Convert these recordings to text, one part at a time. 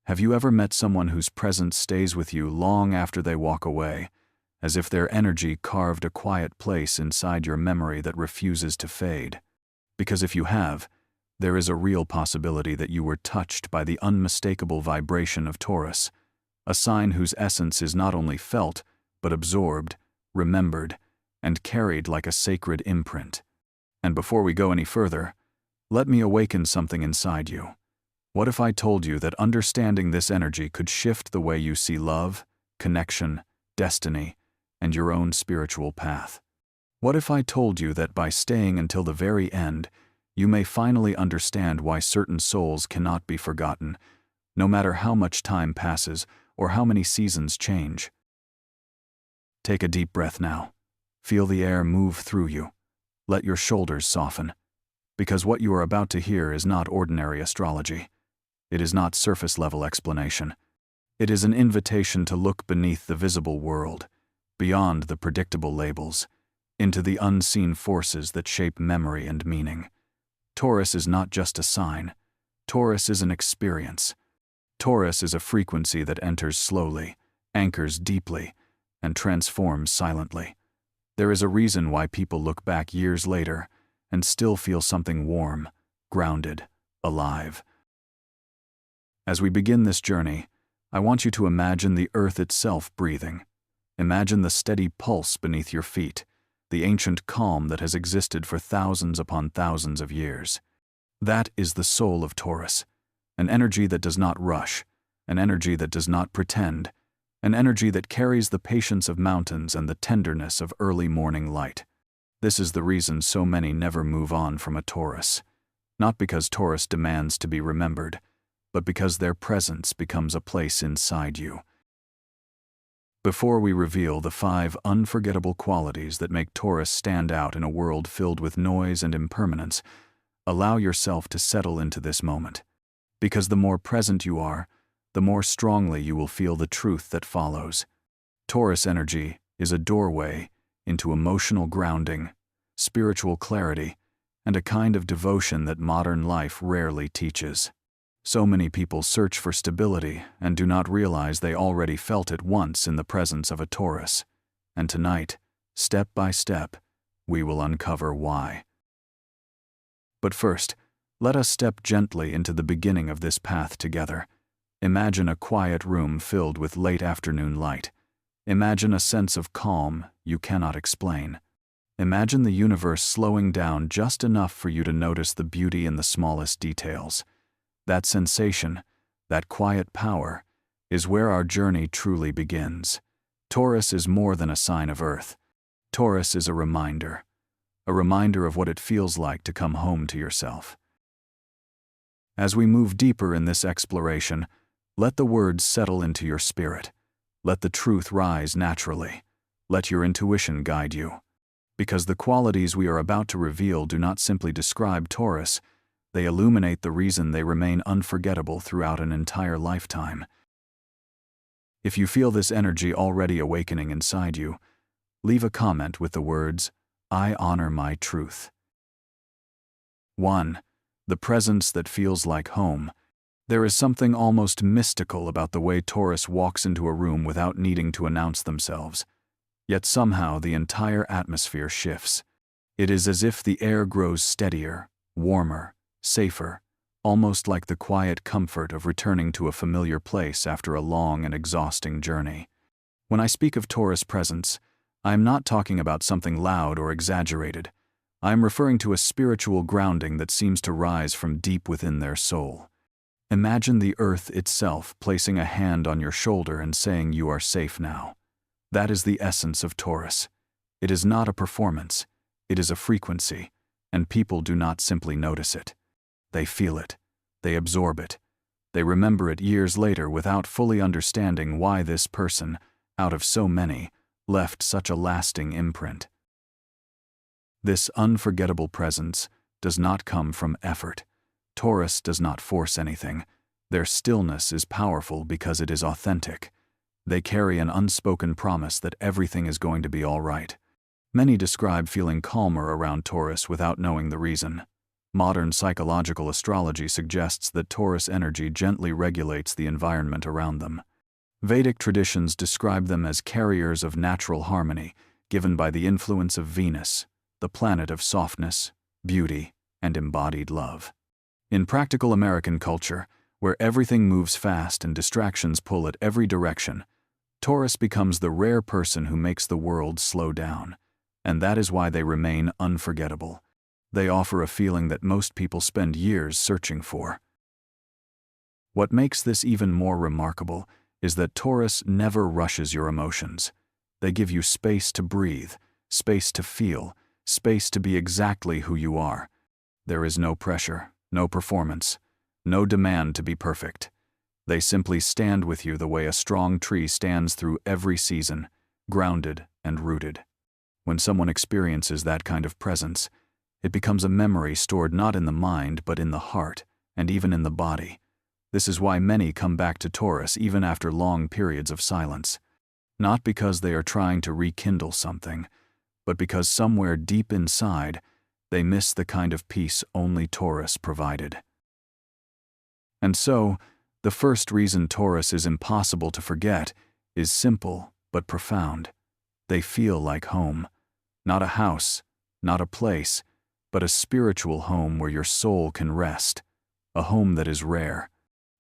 Have you ever met someone whose presence stays with you long after they walk away, as if their energy carved a quiet place inside your memory that refuses to fade? Because if you have, there is a real possibility that you were touched by the unmistakable vibration of Taurus, a sign whose essence is not only felt, but absorbed, remembered, and carried like a sacred imprint. And before we go any further, let me awaken something inside you. What if I told you that understanding this energy could shift the way you see love, connection, destiny, and your own spiritual path? What if I told you that by staying until the very end, you may finally understand why certain souls cannot be forgotten, no matter how much time passes or how many seasons change? Take a deep breath now. Feel the air move through you. Let your shoulders soften. Because what you are about to hear is not ordinary astrology. It is not surface-level explanation. It is an invitation to look beneath the visible world, beyond the predictable labels, into the unseen forces that shape memory and meaning. Taurus is not just a sign. Taurus is an experience. Taurus is a frequency that enters slowly, anchors deeply, and transforms silently. There is a reason why people look back years later and still feel something warm, grounded, alive. As we begin this journey, I want you to imagine the earth itself breathing. Imagine the steady pulse beneath your feet, the ancient calm that has existed for thousands upon thousands of years. That is the soul of Taurus, an energy that does not rush, an energy that does not pretend, an energy that carries the patience of mountains and the tenderness of early morning light. This is the reason so many never move on from a Taurus. Not because Taurus demands to be remembered, but because their presence becomes a place inside you. Before we reveal the 5 unforgettable qualities that make Taurus stand out in a world filled with noise and impermanence, allow yourself to settle into this moment. Because the more present you are, the more strongly you will feel the truth that follows. Taurus energy is a doorway into emotional grounding, spiritual clarity, and a kind of devotion that modern life rarely teaches. So many people search for stability and do not realize they already felt it once in the presence of a Taurus. And tonight, step by step, we will uncover why. But first, let us step gently into the beginning of this path together. Imagine a quiet room filled with late afternoon light. Imagine a sense of calm you cannot explain. Imagine the universe slowing down just enough for you to notice the beauty in the smallest details. That sensation, that quiet power, is where our journey truly begins. Taurus is more than a sign of Earth. Taurus is a reminder of what it feels like to come home to yourself. As we move deeper in this exploration, let the words settle into your spirit. Let the truth rise naturally. Let your intuition guide you. Because the qualities we are about to reveal do not simply describe Taurus, they illuminate the reason they remain unforgettable throughout an entire lifetime. If you feel this energy already awakening inside you, leave a comment with the words, "I honor my truth." 1. The presence that feels like home. There is something almost mystical about the way Taurus walks into a room without needing to announce themselves. Yet somehow the entire atmosphere shifts. It is as if the air grows steadier, warmer, safer, almost like the quiet comfort of returning to a familiar place after a long and exhausting journey. When I speak of Taurus presence, I am not talking about something loud or exaggerated. I am referring to a spiritual grounding that seems to rise from deep within their soul. Imagine the earth itself placing a hand on your shoulder and saying you are safe now. That is the essence of Taurus. It is not a performance, it is a frequency, and people do not simply notice it. They feel it, they absorb it, they remember it years later without fully understanding why this person, out of so many, left such a lasting imprint. This unforgettable presence does not come from effort. Taurus does not force anything. Their stillness is powerful because it is authentic. They carry an unspoken promise that everything is going to be all right. Many describe feeling calmer around Taurus without knowing the reason. Modern psychological astrology suggests that Taurus energy gently regulates the environment around them. Vedic traditions describe them as carriers of natural harmony, given by the influence of Venus, the planet of softness, beauty, and embodied love. In practical American culture, where everything moves fast and distractions pull at every direction, Taurus becomes the rare person who makes the world slow down, and that is why they remain unforgettable. They offer a feeling that most people spend years searching for. What makes this even more remarkable is that Taurus never rushes your emotions. They give you space to breathe, space to feel, space to be exactly who you are. There is no pressure, no performance, no demand to be perfect. They simply stand with you the way a strong tree stands through every season, grounded and rooted. When someone experiences that kind of presence, it becomes a memory stored not in the mind but in the heart, and even in the body. This is why many come back to Taurus even after long periods of silence. Not because they are trying to rekindle something, but because somewhere deep inside, they miss the kind of peace only Taurus provided. And so, the first reason Taurus is impossible to forget is simple but profound. They feel like home. Not a house, not a place, but a spiritual home where your soul can rest. A home that is rare.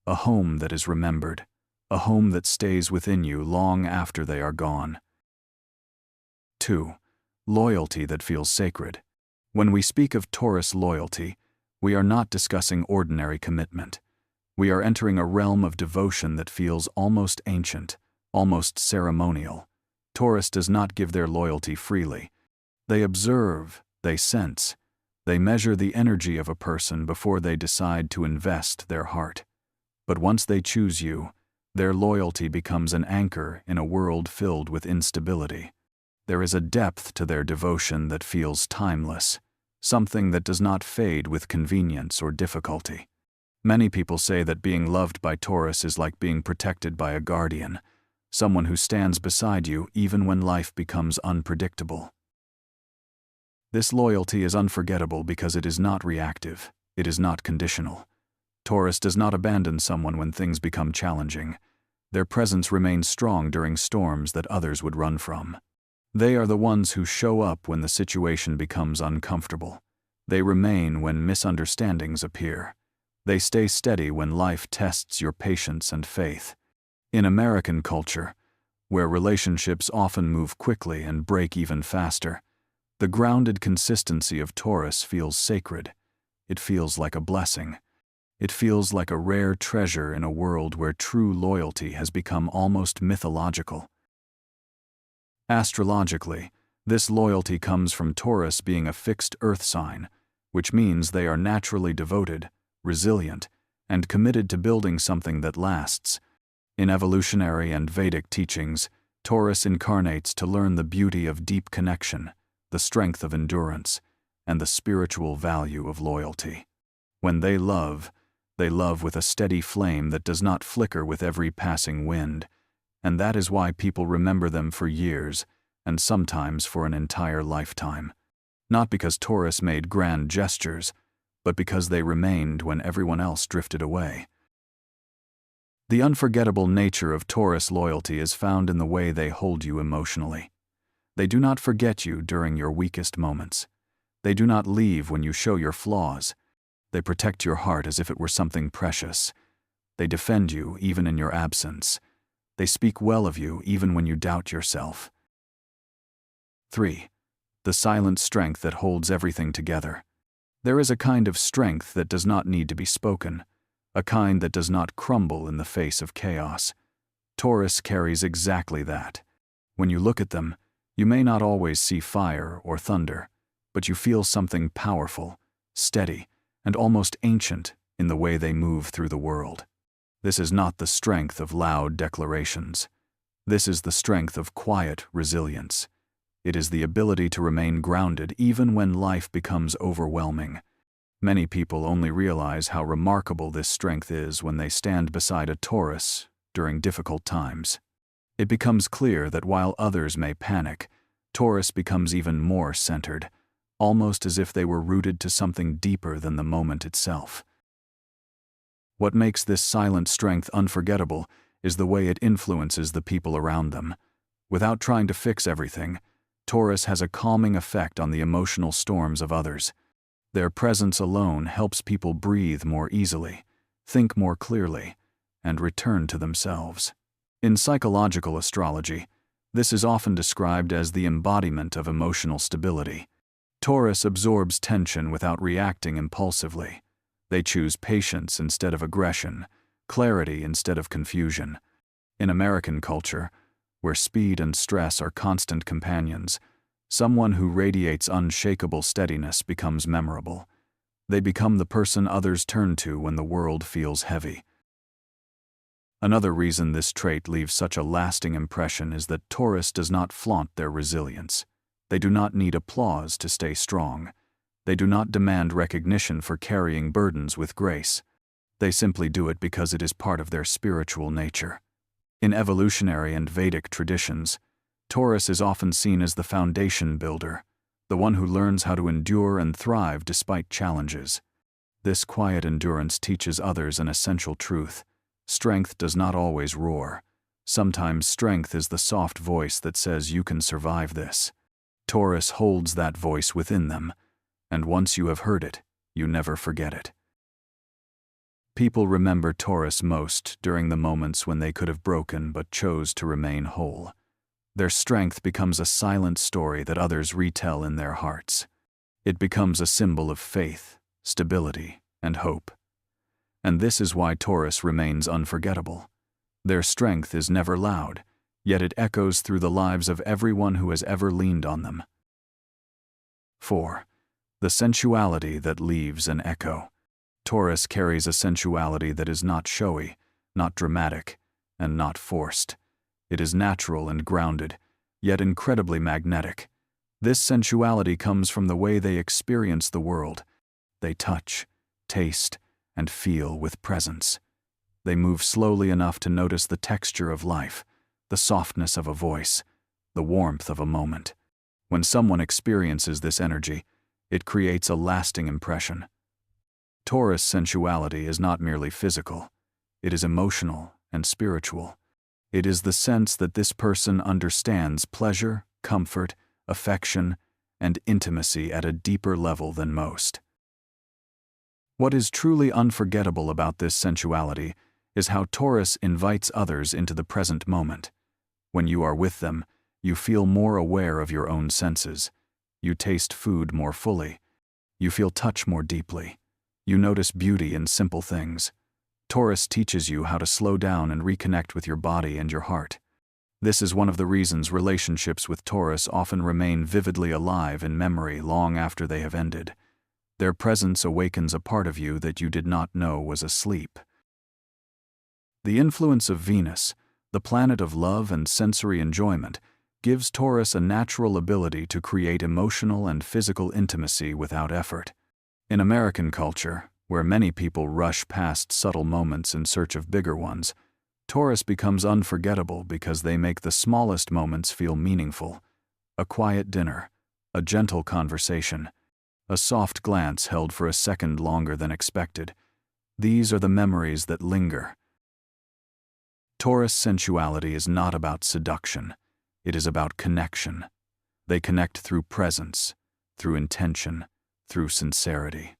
A home that is remembered. A home that stays within you long after they are gone. 2. Loyalty that feels sacred. When we speak of Taurus loyalty, we are not discussing ordinary commitment. We are entering a realm of devotion that feels almost ancient, almost ceremonial. Taurus does not give their loyalty freely. They observe, they sense, they measure the energy of a person before they decide to invest their heart. But once they choose you, their loyalty becomes an anchor in a world filled with instability. There is a depth to their devotion that feels timeless, something that does not fade with convenience or difficulty. Many people say that being loved by Taurus is like being protected by a guardian, someone who stands beside you even when life becomes unpredictable. This loyalty is unforgettable because it is not reactive, it is not conditional. Taurus does not abandon someone when things become challenging. Their presence remains strong during storms that others would run from. They are the ones who show up when the situation becomes uncomfortable. They remain when misunderstandings appear. They stay steady when life tests your patience and faith. In American culture, where relationships often move quickly and break even faster, the grounded consistency of Taurus feels sacred. It feels like a blessing. It feels like a rare treasure in a world where true loyalty has become almost mythological. Astrologically, this loyalty comes from Taurus being a fixed earth sign, which means they are naturally devoted, resilient, and committed to building something that lasts. In evolutionary and Vedic teachings, Taurus incarnates to learn the beauty of deep connection, the strength of endurance, and the spiritual value of loyalty. When they love with a steady flame that does not flicker with every passing wind, and that is why people remember them for years, and sometimes for an entire lifetime. Not because Taurus made grand gestures, but because they remained when everyone else drifted away. The unforgettable nature of Taurus loyalty is found in the way they hold you emotionally. They do not forget you during your weakest moments. They do not leave when you show your flaws. They protect your heart as if it were something precious. They defend you even in your absence. They speak well of you even when you doubt yourself. 3. The silent strength that holds everything together. There is a kind of strength that does not need to be spoken, a kind that does not crumble in the face of chaos. Taurus carries exactly that. When you look at them, you may not always see fire or thunder, but you feel something powerful, steady, and almost ancient in the way they move through the world. This is not the strength of loud declarations. This is the strength of quiet resilience. It is the ability to remain grounded even when life becomes overwhelming. Many people only realize how remarkable this strength is when they stand beside a Taurus during difficult times. It becomes clear that while others may panic, Taurus becomes even more centered, almost as if they were rooted to something deeper than the moment itself. What makes this silent strength unforgettable is the way it influences the people around them. Without trying to fix everything, Taurus has a calming effect on the emotional storms of others. Their presence alone helps people breathe more easily, think more clearly, and return to themselves. In psychological astrology, this is often described as the embodiment of emotional stability. Taurus absorbs tension without reacting impulsively. They choose patience instead of aggression, clarity instead of confusion. In American culture, where speed and stress are constant companions, someone who radiates unshakable steadiness becomes memorable. They become the person others turn to when the world feels heavy. Another reason this trait leaves such a lasting impression is that Taurus does not flaunt their resilience. They do not need applause to stay strong. They do not demand recognition for carrying burdens with grace. They simply do it because it is part of their spiritual nature. In evolutionary and Vedic traditions, Taurus is often seen as the foundation builder, the one who learns how to endure and thrive despite challenges. This quiet endurance teaches others an essential truth. Strength does not always roar. Sometimes strength is the soft voice that says you can survive this. Taurus holds that voice within them, and once you have heard it, you never forget it. People remember Taurus most during the moments when they could have broken but chose to remain whole. Their strength becomes a silent story that others retell in their hearts. It becomes a symbol of faith, stability, and hope. And this is why Taurus remains unforgettable. Their strength is never loud, yet it echoes through the lives of everyone who has ever leaned on them. 4. The sensuality that leaves an echo. Taurus carries a sensuality that is not showy, not dramatic, and not forced. It is natural and grounded, yet incredibly magnetic. This sensuality comes from the way they experience the world. They touch, taste, and feel with presence. They move slowly enough to notice the texture of life, the softness of a voice, the warmth of a moment. When someone experiences this energy, it creates a lasting impression. Taurus sensuality is not merely physical. It is emotional and spiritual. It is the sense that this person understands pleasure, comfort, affection, and intimacy at a deeper level than most. What is truly unforgettable about this sensuality is how Taurus invites others into the present moment. When you are with them, you feel more aware of your own senses. You taste food more fully. You feel touch more deeply. You notice beauty in simple things. Taurus teaches you how to slow down and reconnect with your body and your heart. This is one of the reasons relationships with Taurus often remain vividly alive in memory long after they have ended. Their presence awakens a part of you that you did not know was asleep. The influence of Venus, the planet of love and sensory enjoyment, gives Taurus a natural ability to create emotional and physical intimacy without effort. In American culture, where many people rush past subtle moments in search of bigger ones, Taurus becomes unforgettable because they make the smallest moments feel meaningful. A quiet dinner, a gentle conversation, a soft glance held for a second longer than expected. These are the memories that linger. Taurus sensuality is not about seduction. It is about connection. They connect through presence, through intention, through sincerity.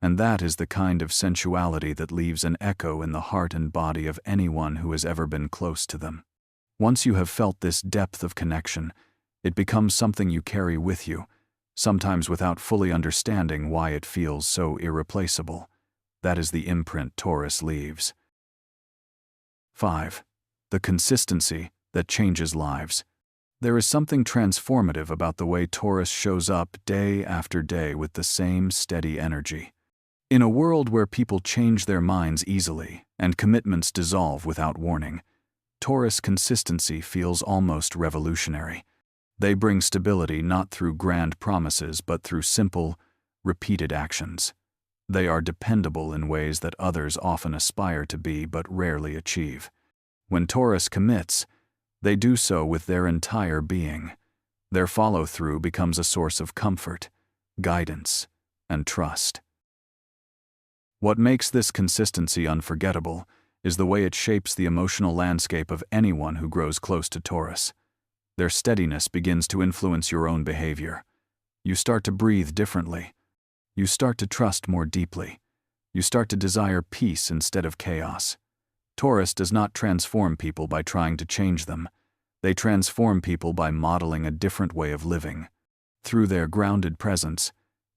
And that is the kind of sensuality that leaves an echo in the heart and body of anyone who has ever been close to them. Once you have felt this depth of connection, it becomes something you carry with you, sometimes without fully understanding why it feels so irreplaceable. That is the imprint Taurus leaves. 5. The consistency that changes lives. There is something transformative about the way Taurus shows up day after day with the same steady energy. In a world where people change their minds easily and commitments dissolve without warning, Taurus consistency feels almost revolutionary. They bring stability not through grand promises but through simple, repeated actions. They are dependable in ways that others often aspire to be but rarely achieve. When Taurus commits, they do so with their entire being. Their follow-through becomes a source of comfort, guidance, and trust. What makes this consistency unforgettable is the way it shapes the emotional landscape of anyone who grows close to Taurus. Their steadiness begins to influence your own behavior. You start to breathe differently. You start to trust more deeply. You start to desire peace instead of chaos. Taurus does not transform people by trying to change them. They transform people by modeling a different way of living. Through their grounded presence,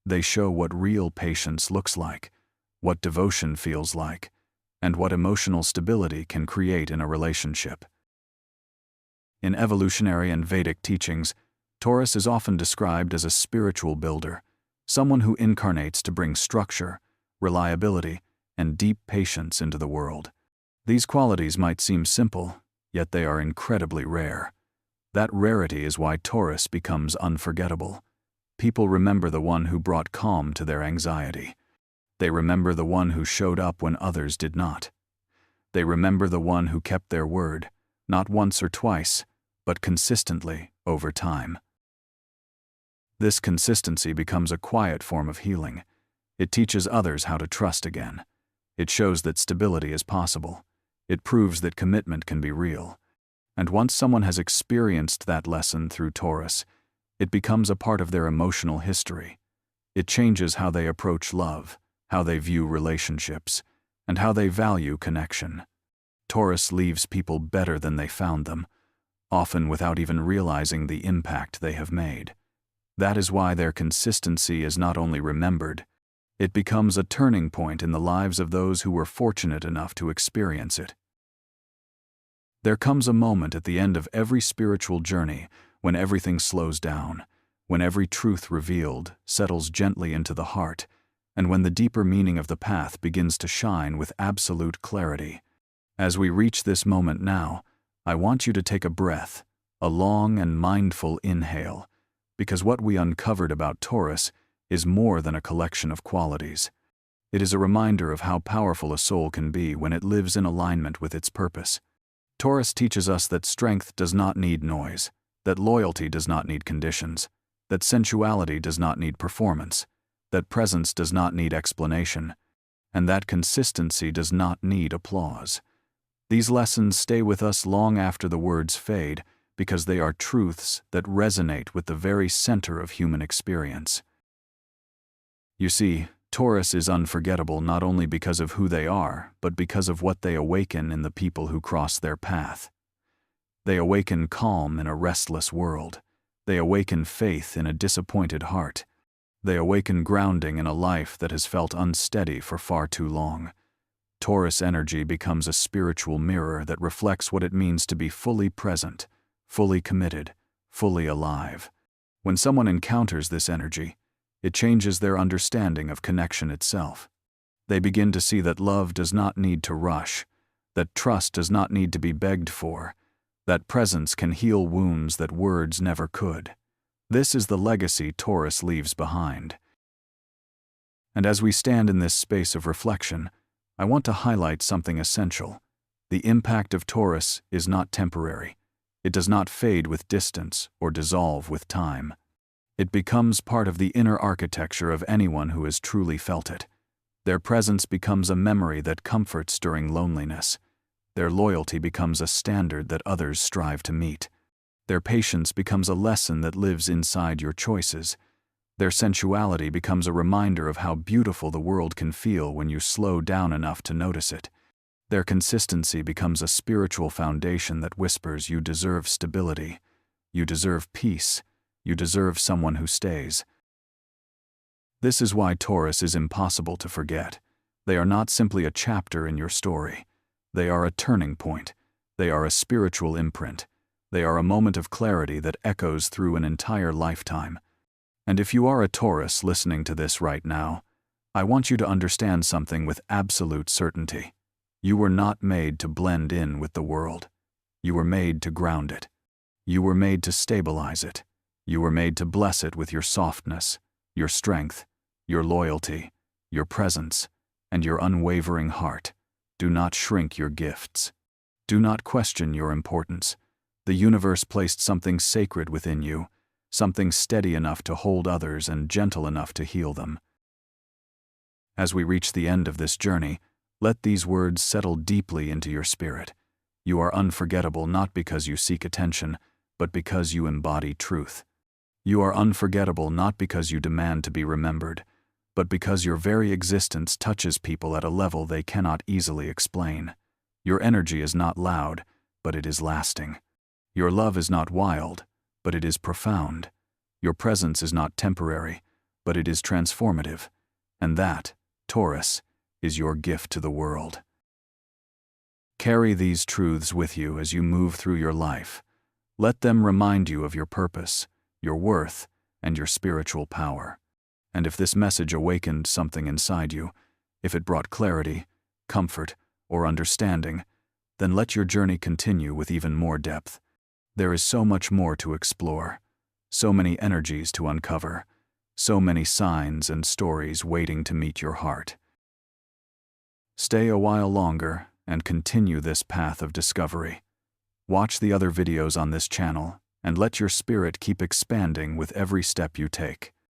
they show what real patience looks like, what devotion feels like, and what emotional stability can create in a relationship. In evolutionary and Vedic teachings, Taurus is often described as a spiritual builder, someone who incarnates to bring structure, reliability, and deep patience into the world. These qualities might seem simple, yet they are incredibly rare. That rarity is why Taurus becomes unforgettable. People remember the one who brought calm to their anxiety. They remember the one who showed up when others did not. They remember the one who kept their word, not once or twice, but consistently over time. This consistency becomes a quiet form of healing. It teaches others how to trust again. It shows that stability is possible. It proves that commitment can be real. And once someone has experienced that lesson through Taurus, it becomes a part of their emotional history. It changes how they approach love, how they view relationships, and how they value connection. Taurus leaves people better than they found them, often without even realizing the impact they have made. That is why their consistency is not only remembered, it becomes a turning point in the lives of those who were fortunate enough to experience it. There comes a moment at the end of every spiritual journey when everything slows down, when every truth revealed settles gently into the heart, and when the deeper meaning of the path begins to shine with absolute clarity. As we reach this moment now, I want you to take a breath, a long and mindful inhale, because what we uncovered about Taurus is more than a collection of qualities. It is a reminder of how powerful a soul can be when it lives in alignment with its purpose. Taurus teaches us that strength does not need noise, that loyalty does not need conditions, that sensuality does not need performance, that presence does not need explanation, and that consistency does not need applause. These lessons stay with us long after the words fade, because they are truths that resonate with the very center of human experience. You see, Taurus is unforgettable not only because of who they are, but because of what they awaken in the people who cross their path. They awaken calm in a restless world. They awaken faith in a disappointed heart. They awaken grounding in a life that has felt unsteady for far too long. Taurus energy becomes a spiritual mirror that reflects what it means to be fully present, fully committed, fully alive. When someone encounters this energy, it changes their understanding of connection itself. They begin to see that love does not need to rush, that trust does not need to be begged for, that presence can heal wounds that words never could. This is the legacy Taurus leaves behind. And as we stand in this space of reflection, I want to highlight something essential. The impact of Taurus is not temporary. It does not fade with distance or dissolve with time. It becomes part of the inner architecture of anyone who has truly felt it. Their presence becomes a memory that comforts during loneliness. Their loyalty becomes a standard that others strive to meet. Their patience becomes a lesson that lives inside your choices. Their sensuality becomes a reminder of how beautiful the world can feel when you slow down enough to notice it. Their consistency becomes a spiritual foundation that whispers you deserve stability, you deserve peace, you deserve someone who stays. This is why Taurus is impossible to forget. They are not simply a chapter in your story. They are a turning point. They are a spiritual imprint. They are a moment of clarity that echoes through an entire lifetime. And if you are a Taurus listening to this right now, I want you to understand something with absolute certainty. You were not made to blend in with the world. You were made to ground it. You were made to stabilize it. You were made to bless it with your softness, your strength, your loyalty, your presence, and your unwavering heart. Do not shrink your gifts. Do not question your importance. The universe placed something sacred within you, something steady enough to hold others and gentle enough to heal them. As we reach the end of this journey, let these words settle deeply into your spirit. You are unforgettable not because you seek attention, but because you embody truth. You are unforgettable not because you demand to be remembered, but because your very existence touches people at a level they cannot easily explain. Your energy is not loud, but it is lasting. Your love is not wild, but it is profound. Your presence is not temporary, but it is transformative. And that, Taurus, is your gift to the world. Carry these truths with you as you move through your life. Let them remind you of your purpose, your worth, and your spiritual power. And if this message awakened something inside you, if it brought clarity, comfort, or understanding, then let your journey continue with even more depth. There is so much more to explore, so many energies to uncover, so many signs and stories waiting to meet your heart. Stay a while longer and continue this path of discovery. Watch the other videos on this channel and let your spirit keep expanding with every step you take.